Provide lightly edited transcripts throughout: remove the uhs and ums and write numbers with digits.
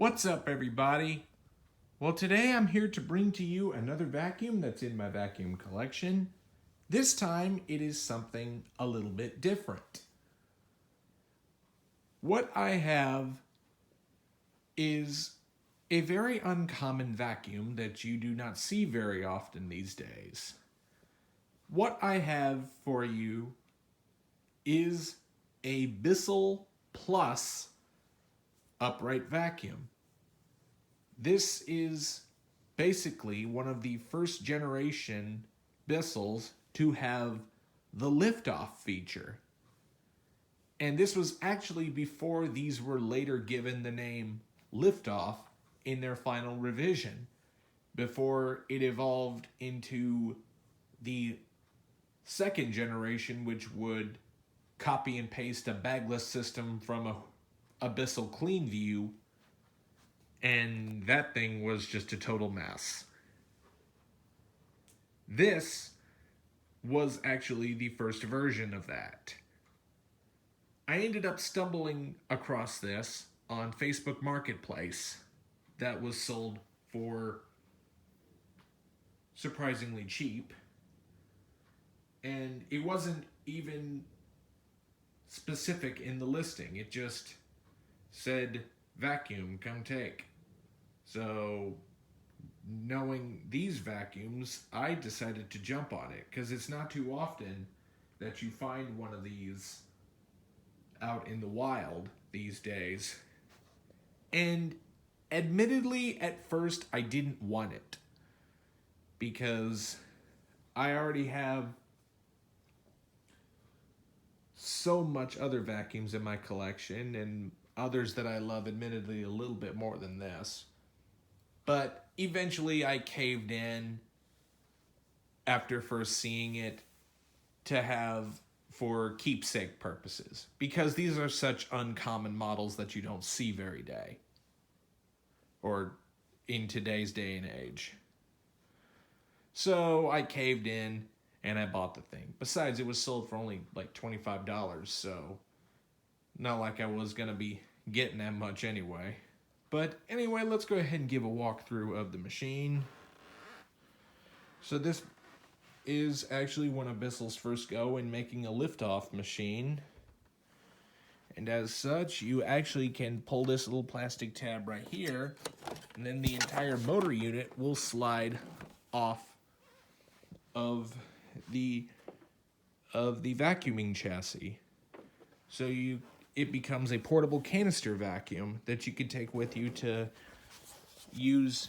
What's up, everybody? Well, today I'm here to bring to you another vacuum that's in my vacuum collection. This time it is something a little bit different. What I have is a very uncommon vacuum that you do not see very often these days. What I have for you is a Bissell Plus upright vacuum. This is basically one of the first generation Bissells to have the liftoff feature. And this was actually before these were later given the name liftoff in their final revision, before it evolved into the second generation, which would copy and paste a bagless system from a Bissell Clean View, and that thing was just a total mess. This was actually the first version of that. I ended up stumbling across this on Facebook Marketplace that was sold for surprisingly cheap, and it wasn't even specific in the listing. It just said, vacuum, come take. So, knowing these vacuums, I decided to jump on it, because it's not too often that you find one of these out in the wild these days. And admittedly, at first, I didn't want it, because I already have so much other vacuums in my collection, and others that I love admittedly a little bit more than this. But eventually I caved in after first seeing it to have for keepsake purposes, because these are such uncommon models that you don't see very day or in today's day and age. So I caved in and I bought the thing. Besides, it was sold for only like $25, so not like I was going to be getting that much anyway. But anyway, let's go ahead and give a walkthrough of the machine. So this is actually one of Bissell's first go in making a liftoff machine. And as such, you actually can pull this little plastic tab right here, and then the entire motor unit will slide off of the vacuuming chassis. So it becomes a portable canister vacuum that you can take with you to use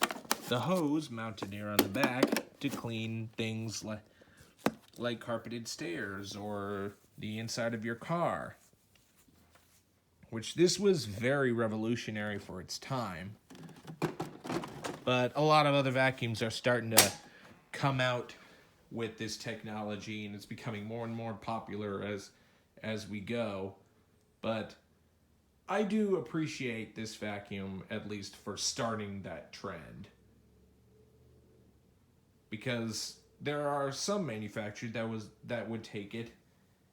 the hose mounted here on the back to clean things like carpeted stairs or the inside of your car. Which this was very revolutionary for its time. But a lot of other vacuums are starting to come out with this technology, and it's becoming more and more popular as we go. But I do appreciate this vacuum, at least for starting that trend. Because there are some manufacturers that would take it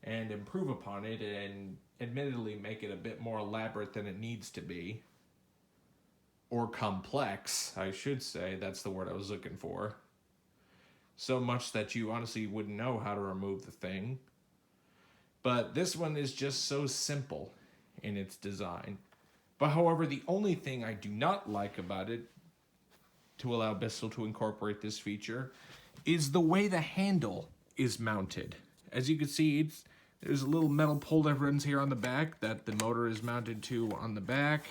and improve upon it and admittedly make it a bit more elaborate than it needs to be. Or complex, I should say. That's the word I was looking for. So much that you honestly wouldn't know how to remove the thing. But this one is just so simple in its design. But however, the only thing I do not like about it, to allow Bissell to incorporate this feature, is the way the handle is mounted. As you can see, there's a little metal pole that runs here on the back that the motor is mounted to on the back.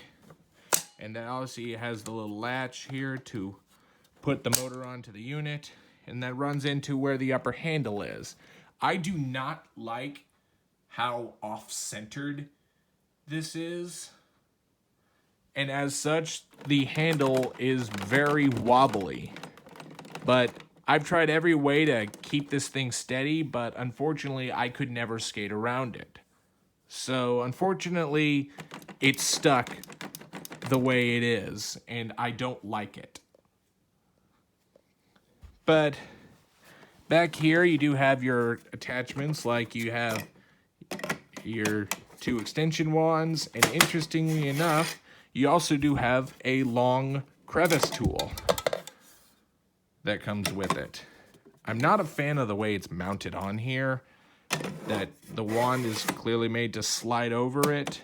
And then obviously it has the little latch here to put the motor onto the unit. And that runs into where the upper handle is. I do not like how off-centered this is. And as such, the handle is very wobbly. But I've tried every way to keep this thing steady, but unfortunately, I could never skate around it. So, unfortunately, it's stuck the way it is, and I don't like it. But back here, you do have your attachments, like you have your two extension wands, and interestingly enough, You also do have a long crevice tool that comes with it. I'm not a fan of the way it's mounted on here, that the wand is clearly made to slide over it.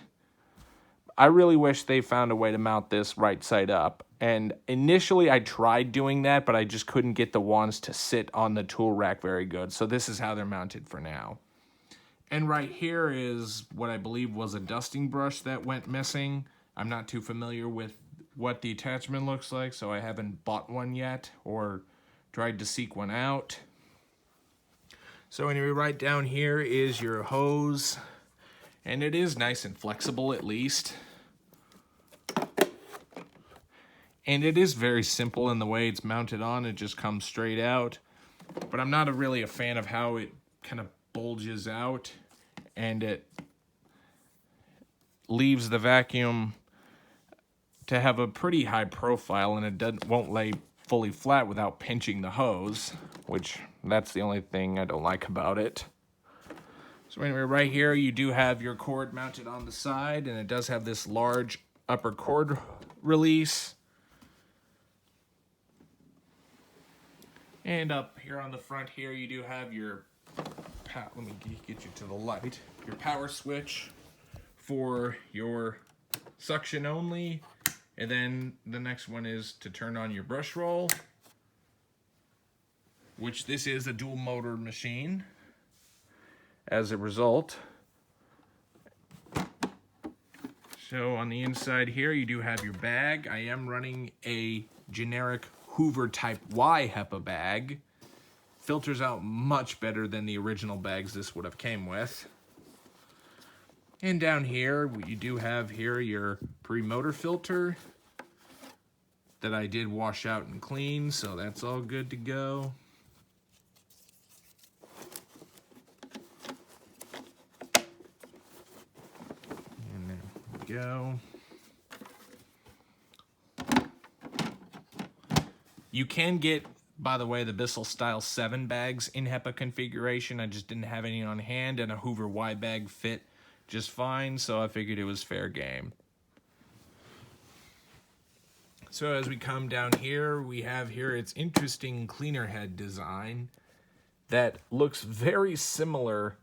I really wish they found a way to mount this right side up. And initially I tried doing that, but I just couldn't get the wands to sit on the tool rack very good. So this is how they're mounted for now. And right here is what I believe was a dusting brush that went missing. I'm not too familiar with what the attachment looks like, so I haven't bought one yet or tried to seek one out. So anyway, right down here is your hose, and it is nice and flexible at least. And it is very simple in the way it's mounted on. It just comes straight out. But I'm not really a fan of how it kind of bulges out and it leaves the vacuum to have a pretty high profile, and it won't lay fully flat without pinching the hose, which that's the only thing I don't like about it. So anyway, right here you do have your cord mounted on the side, and it does have this large upper cord release. And up here on the front here, you do have your, let me get you to the light, your power switch for your suction only. And then the next one is to turn on your brush roll, which this is a dual motor machine. As a result, so on the inside here, you do have your bag. I am running a generic Hoover Type Y HEPA bag. Filters out much better than the original bags this would have came with. And down here, you do have here your pre-motor filter that I did wash out and clean, so that's all good to go. And there we go. You can get, by the way, the Bissell Style 7 bags in HEPA configuration. I just didn't have any on hand, and a Hoover Y bag fit just fine, so I figured it was fair game. So as we come down here, we have here its interesting cleaner head design that looks very similar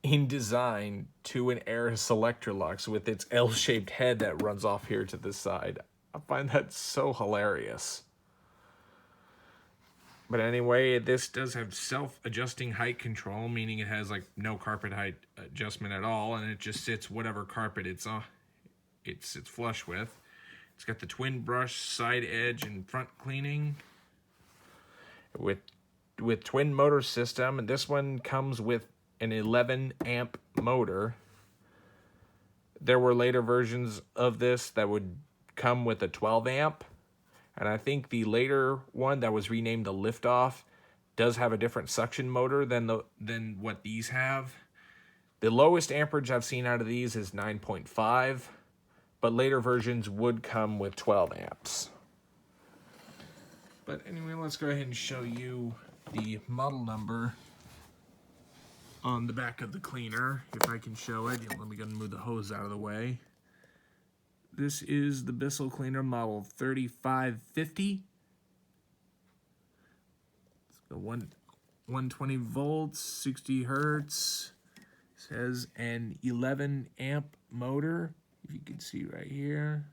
in design to an Aris Electrolux with its L-shaped head that runs off here to the side. I find that so hilarious. But anyway, this does have self-adjusting height control, meaning it has like no carpet height adjustment at all, and it just sits whatever carpet it's on. It sits flush with. It's got the twin brush, side edge, and front cleaning with twin motor system, and this one comes with an 11 amp motor. There were later versions of this that would come with a 12 amp. And I think the later one that was renamed the Liftoff does have a different suction motor than what these have. The lowest amperage I've seen out of these is 9.5, but later versions would come with 12 amps. But anyway, let's go ahead and show you the model number on the back of the cleaner, if I can show it. Let me go and move the hose out of the way. This is the Bissell cleaner model 3550. It's got 120 volts, 60 hertz. It says an 11 amp motor, if you can see right here.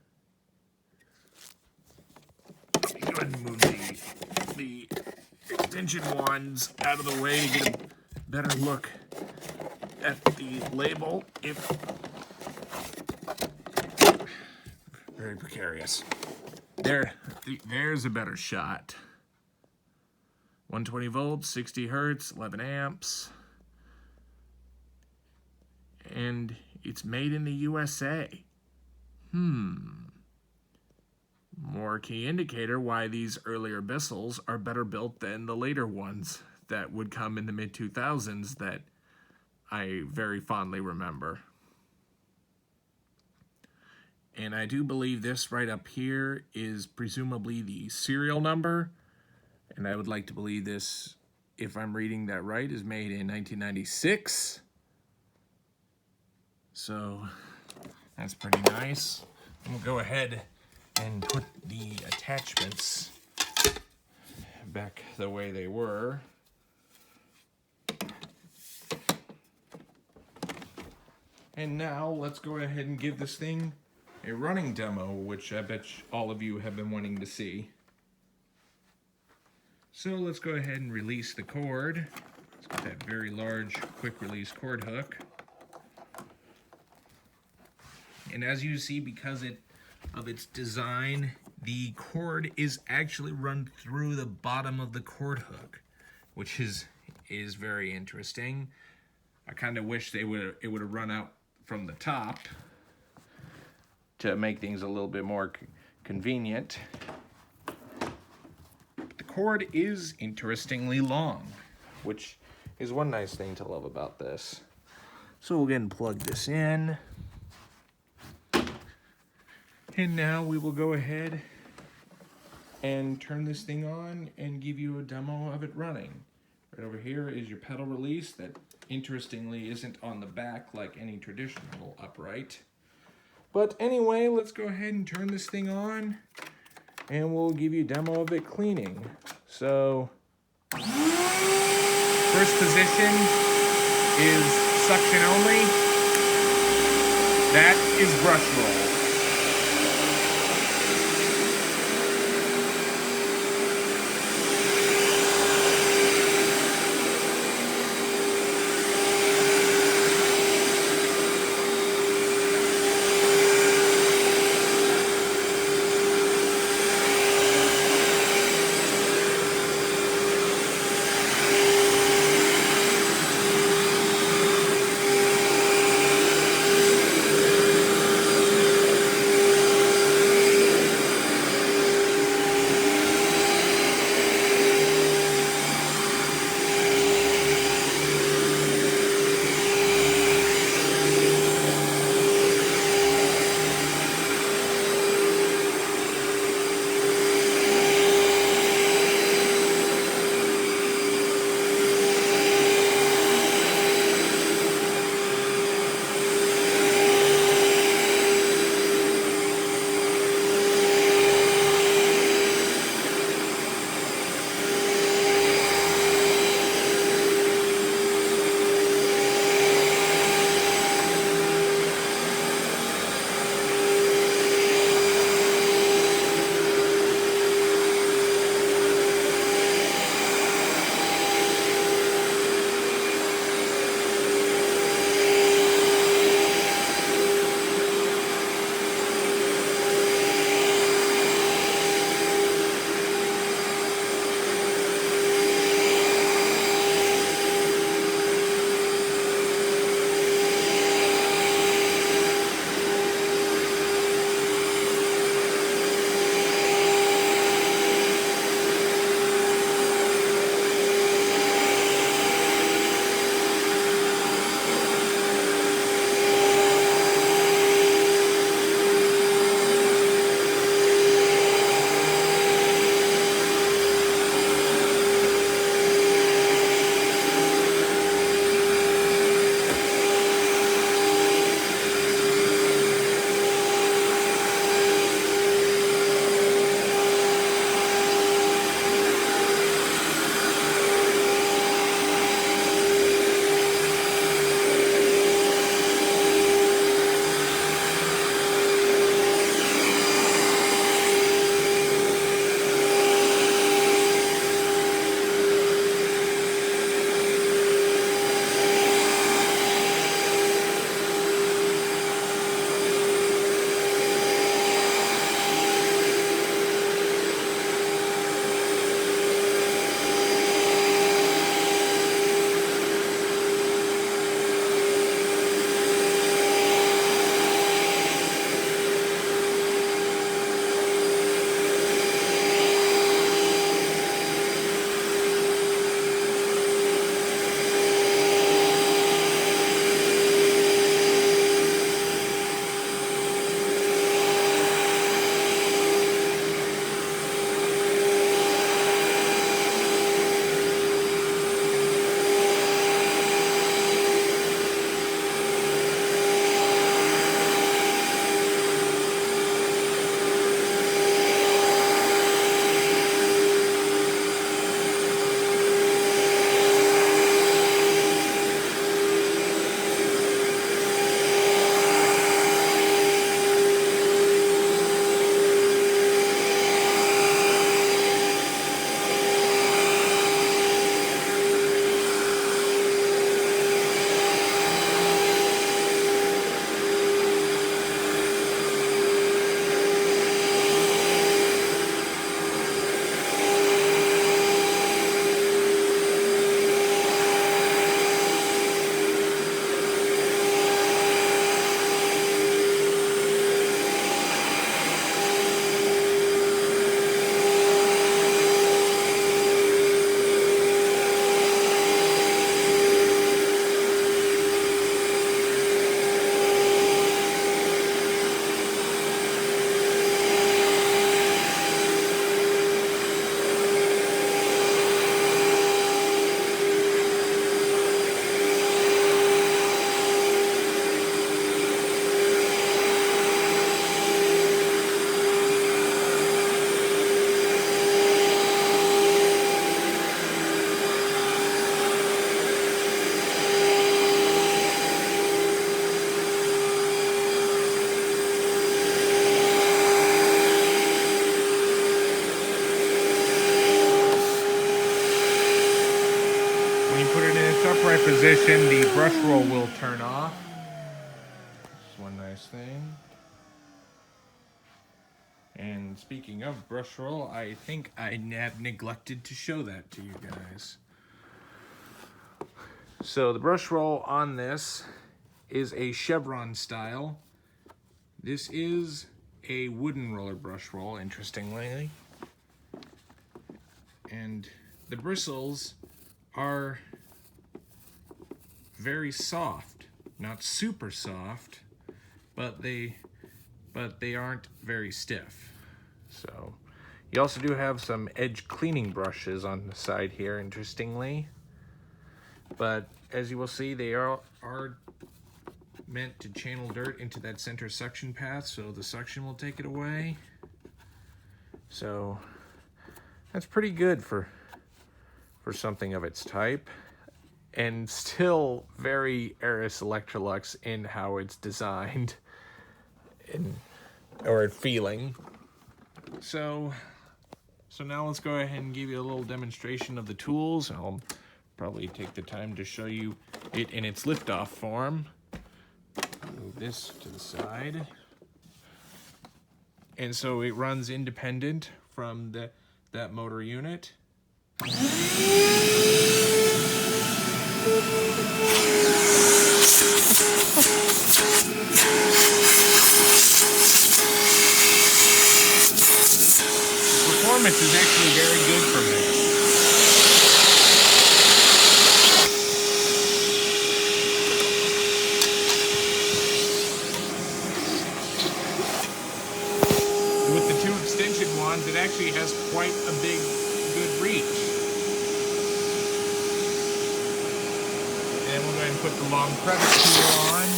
Go ahead and move the extension wands out of the way to get a better look at the label. Very precarious. There's a better shot. 120 volts, 60 hertz, 11 amps. And it's made in the USA. More key indicator why these earlier Bissells are better built than the later ones that would come in the mid-2000s that I very fondly remember. And I do believe this right up here is presumably the serial number. And I would like to believe this, if I'm reading that right, is made in 1996. So that's pretty nice. We'll go ahead and put the attachments back the way they were. And now let's go ahead and give this thing a running demo, which I bet all of you have been wanting to see. So let's go ahead and release the cord. Let's get that very large quick release cord hook. And as you see, because of its design, the cord is actually run through the bottom of the cord hook, which is very interesting. I kind of wish it would have run out from the top to make things a little bit more convenient. But the cord is interestingly long, which is one nice thing to love about this. So we'll go ahead and plug this in. And now we will go ahead and turn this thing on and give you a demo of it running. Right over here is your pedal release that interestingly isn't on the back like any traditional upright. But anyway, let's go ahead and turn this thing on and we'll give you a demo of it cleaning. So, first position is suction only. That is brush roll. position, the brush roll will turn off. That's one nice thing. And speaking of brush roll, I think I have neglected to show that to you guys. So the brush roll on this is a chevron style. This is a wooden roller brush roll, interestingly. And the bristles are very soft. Not super soft, but they aren't very stiff. So you also do have some edge cleaning brushes on the side here, interestingly. But as you will see, they are meant to channel dirt into that center suction path, so the suction will take it away. So that's pretty good for something of its type, and still very Eris Electrolux in how it's designed or feeling. So now let's go ahead and give you a little demonstration of the tools. I'll probably take the time to show you it in its liftoff form. Move this to the side. And so it runs independent from that motor unit. Performance is actually very good for this. With the two extension wands, it actually has quite a good reach. And we'll go ahead and put the long crevice tool on.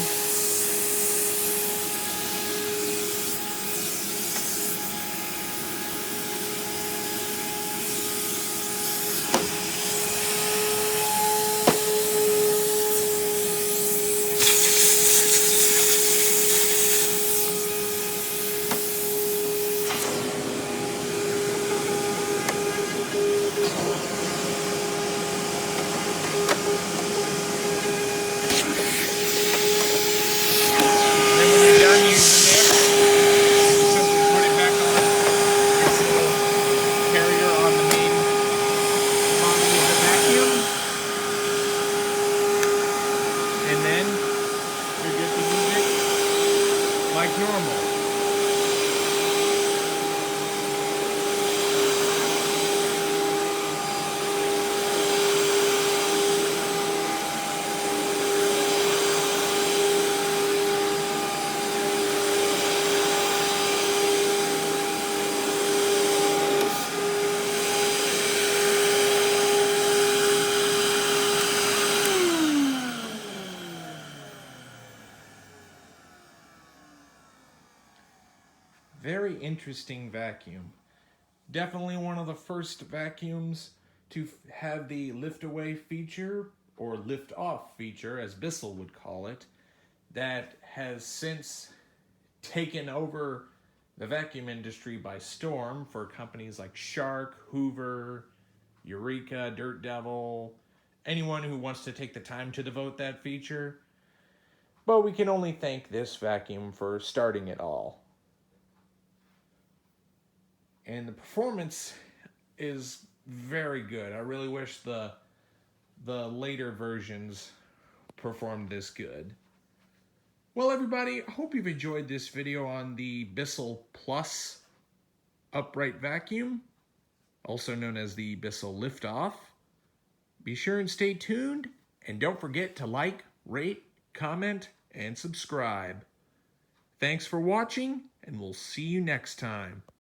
Like normal. Very interesting vacuum. Definitely one of the first vacuums to have the lift away feature, or lift off feature as Bissell would call it, that has since taken over the vacuum industry by storm for companies like Shark, Hoover, Eureka, Dirt Devil, anyone who wants to take the time to devote that feature. But we can only thank this vacuum for starting it all. And the performance is very good. I really wish the later versions performed this good. Well, everybody, I hope you've enjoyed this video on the Bissell Plus upright vacuum, also known as the Bissell Liftoff. Be sure and stay tuned, and don't forget to like, rate, comment, and subscribe. Thanks for watching, and we'll see you next time.